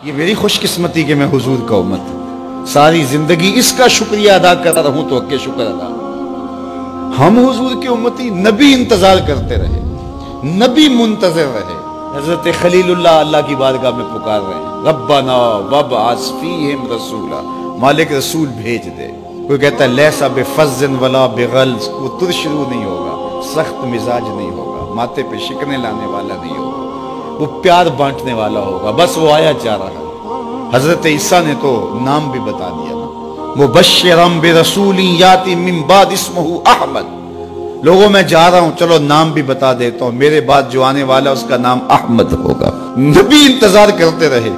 یہ میری خوش قسمتی کہ میں حضور کا امت ساری زندگی اس کا شکریہ ادا کرتا رہوں تو کہ شکر ادا. ہم حضور کی امتی، نبی انتظار کرتے رہے، نبی منتظر رہے. حضرت خلیل اللہ کی بارگاہ میں پکار رہے ہیں، ربنا وابعث فیہم رسولا، مالک رسول بھیج دے. کوئی کہتا ہے لیسا بفظ ولا بغلظ، وہ ترشرو نہیں ہوگا، سخت مزاج نہیں ہوگا، ماتھے پہ شکنے لانے والا نہیں ہوگا، وہ پیار بانٹنے والا ہوگا. بس وہ آیا جا رہا ہے. حضرت عیسیٰ نے تو نام بھی بتا دیا نا، مبشرم برسول یاتی من بعد اسمہ احمد. لوگوں میں جا رہا ہوں، چلو نام بھی بتا دیتا ہوں، میرے بعد جو آنے والا اس کا نام احمد ہوگا. نبی انتظار کرتے رہے،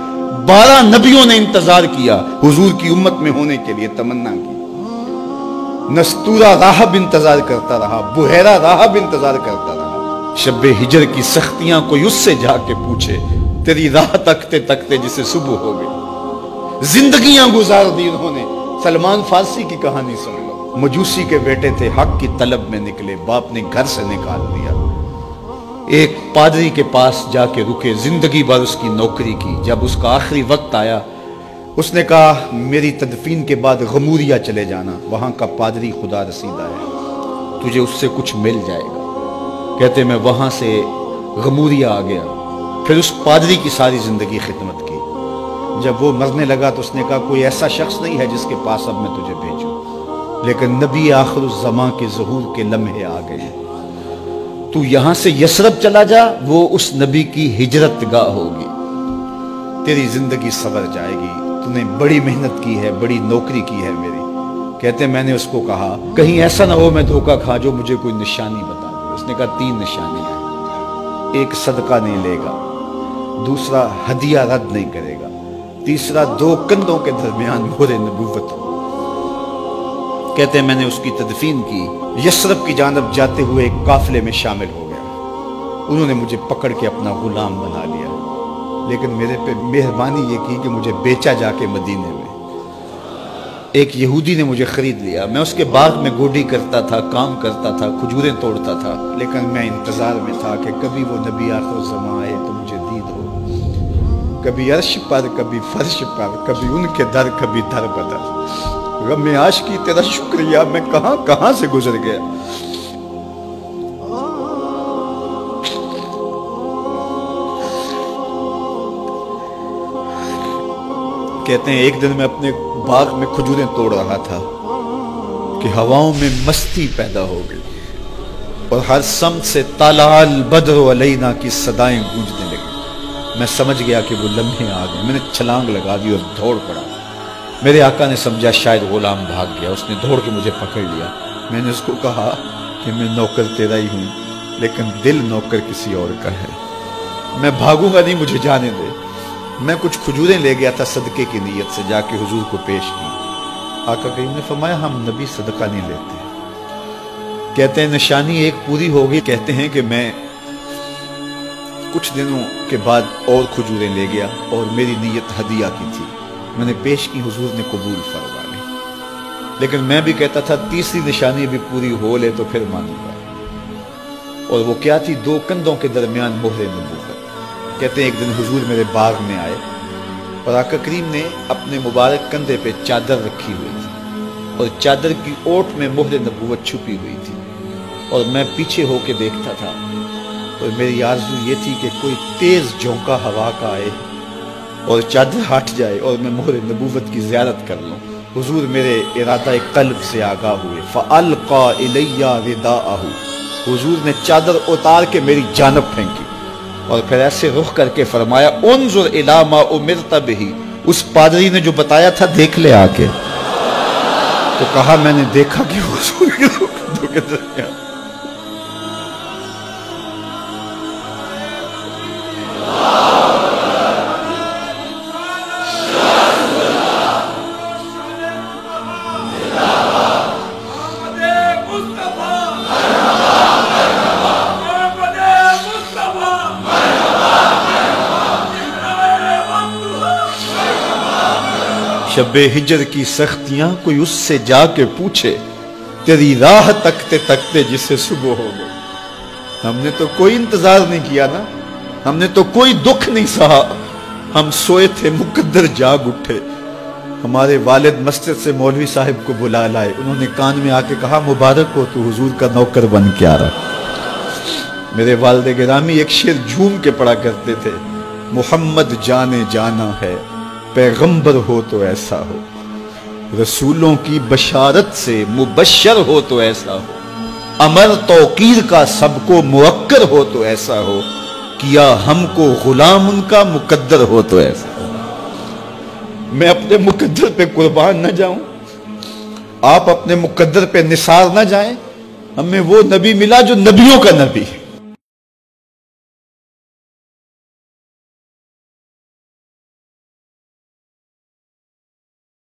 12 نبیوں نے انتظار کیا، حضور کی امت میں ہونے کے لیے تمنا کی. نستورہ راہب انتظار کرتا رہا، بحیرہ راہب انتظار کرتا رہا. شب ہجر کی سختیاں کوئی اس سے جا کے پوچھے، تیری راہ تکتے تکتے جسے صبح ہو گئی. زندگیاں گزار دی انہوں نے. سلمان فارسی کی کہانی سن لو. مجوسی کے بیٹے تھے، حق کی طلب میں نکلے، باپ نے گھر سے نکال دیا. ایک پادری کے پاس جا کے رکے، زندگی بھر اس کی نوکری کی. جب اس کا آخری وقت آیا، اس نے کہا میری تدفین کے بعد غموریا چلے جانا، وہاں کا پادری خدا رسیدہ ہے، تجھے اس سے کچھ مل جائے گا. کہتے میں وہاں سے غموریا آ گیا. پھر اس پادری کی ساری زندگی خدمت کی. جب وہ مرنے لگا تو اس نے کہا کوئی ایسا شخص نہیں ہے جس کے پاس اب میں تجھے بھیجوں، لیکن نبی آخر الزمان کے ظہور کے لمحے آ گئے. تو یہاں سے یثرب چلا جا، وہ اس نبی کی ہجرت گاہ ہوگی، تیری زندگی سنور جائے گی. تو نے بڑی محنت کی ہے، بڑی نوکری کی ہے میری. کہتے میں نے اس کو کہا کہیں ایسا نہ ہو میں دھوکہ کھا جو مجھے کوئی نشانی بتا دے. اس نے کہا 3 نشانی ہیں، ایک صدقہ نہیں لے گا، دوسرا ہدیہ رد نہیں کرے گا، تیسرا 2 کندھوں کے درمیان مہر نبوت ہو. کہتے ہیں میں نے اس کی تدفین کی. یثرب کی جانب جاتے ہوئے ایک قافلے میں شامل ہو گیا. انہوں نے مجھے پکڑ کے اپنا غلام بنا لیا، لیکن میرے پہ مہربانی یہ کی کہ مجھے بیچا جا کے مدینے میں. ایک یہودی نے مجھے خرید لیا. میں اس کے باغ میں گوڈی کرتا تھا، کام کرتا تھا، کھجوریں توڑتا تھا، لیکن میں انتظار میں تھا کہ کبھی وہ نبی آخر الزمان آئے تو مجھے دید ہو. کبھی عرش پر، کبھی فرش پر، کبھی ان کے در، کبھی در بدر. غم عاشقی تیرا شکریہ، میں کہاں کہاں سے گزر گیا. کہتے ہیں ایک دن میں اپنے باغ میں کھجوریں توڑ رہا تھا کہ ہواؤں میں مستی پیدا ہو گئی اور ہر سمت سے طلع البدر علینا کی صدائیں گونجنے لگی. میں سمجھ گیا کہ وہ لمحے آ گئے. میں نے چھلانگ لگا دی اور دوڑ پڑا. میرے آقا نے سمجھا شاید غلام بھاگ گیا. اس نے دوڑ کے مجھے پکڑ لیا. میں نے اس کو کہا کہ میں نوکر تیرا ہی ہوں، لیکن دل نوکر کسی اور کا ہے. میں بھاگوں گا نہیں، مجھے جانے دے. میں کچھ کھجوریں لے گیا تھا صدقے کی نیت سے، جا کے حضور کو پیش کی. آقا کریم نے فرمایا ہم نبی صدقہ نہیں لیتے. کہتے ہیں نشانی ایک پوری ہو گئی. کہتے ہیں کہ میں کچھ دنوں کے بعد اور کھجوریں لے گیا اور میری نیت ہدیہ کی تھی. میں نے پیش کی، حضور نے قبول فرما لی. لیکن میں بھی کہتا تھا تیسری نشانی بھی پوری ہو لے تو پھر مانوں گا. اور وہ کیا تھی؟ 2 کندھوں کے درمیان مہر نبوت. کہتے ہیں ایک دن حضور میرے باغ میں آئے اور آقا کریم نے اپنے مبارک کندھے پہ چادر رکھی ہوئی تھی اور چادر کی اوٹ میں مہر نبوت چھپی ہوئی تھی. اور میں پیچھے ہو کے دیکھتا تھا اور میری آرزو یہ تھی کہ کوئی تیز جھونکا ہوا کا آئے اور چادر ہٹ جائے اور میں مہر نبوت کی زیارت کر لوں. حضور میرے ارادہ قلب سے آگاہ ہوئے. فَأَلْقَى إِلَيَّ رِدَاءَهُ، حضور نے چادر اتار کے میری جانب پھینکی اور پھر ایسے رخ کر کے فرمایا انظر الی ما امرت بہ. اس پادری نے جو بتایا تھا دیکھ لے آ کے. تو کہا میں نے دیکھا کہ حضور کے دو کے درمیان شب ہجر کی سختیاں کوئی اس سے جا کے پوچھے، تیری راہ تکتے تکتے جسے صبح ہو گئی. ہم نے تو کوئی انتظار نہیں کیا نا، ہم نے تو کوئی دکھ نہیں سہا، ہم سوئے تھے مقدر جاگ اٹھے، ہمارے والد مسجد سے مولوی صاحب کو بلا لائے، انہوں نے کان میں آ کے کہا مبارک ہو تو حضور کا نوکر بن کے آ رہا۔ میرے والد گرامی ایک شعر جھوم کے پڑھا کرتے تھے، محمد جانے جانا ہے پیغمبر ہو تو ایسا ہو، رسولوں کی بشارت سے مبشر ہو تو ایسا ہو، امر توقیر کا سب کو موقر ہو تو ایسا ہو، کیا ہم کو غلام ان کا مقدر ہو تو ایسا ہو۔ میں اپنے مقدر پہ قربان نہ جاؤں، آپ اپنے مقدر پہ نثار نہ جائیں، ہمیں وہ نبی ملا جو نبیوں کا نبی ہے۔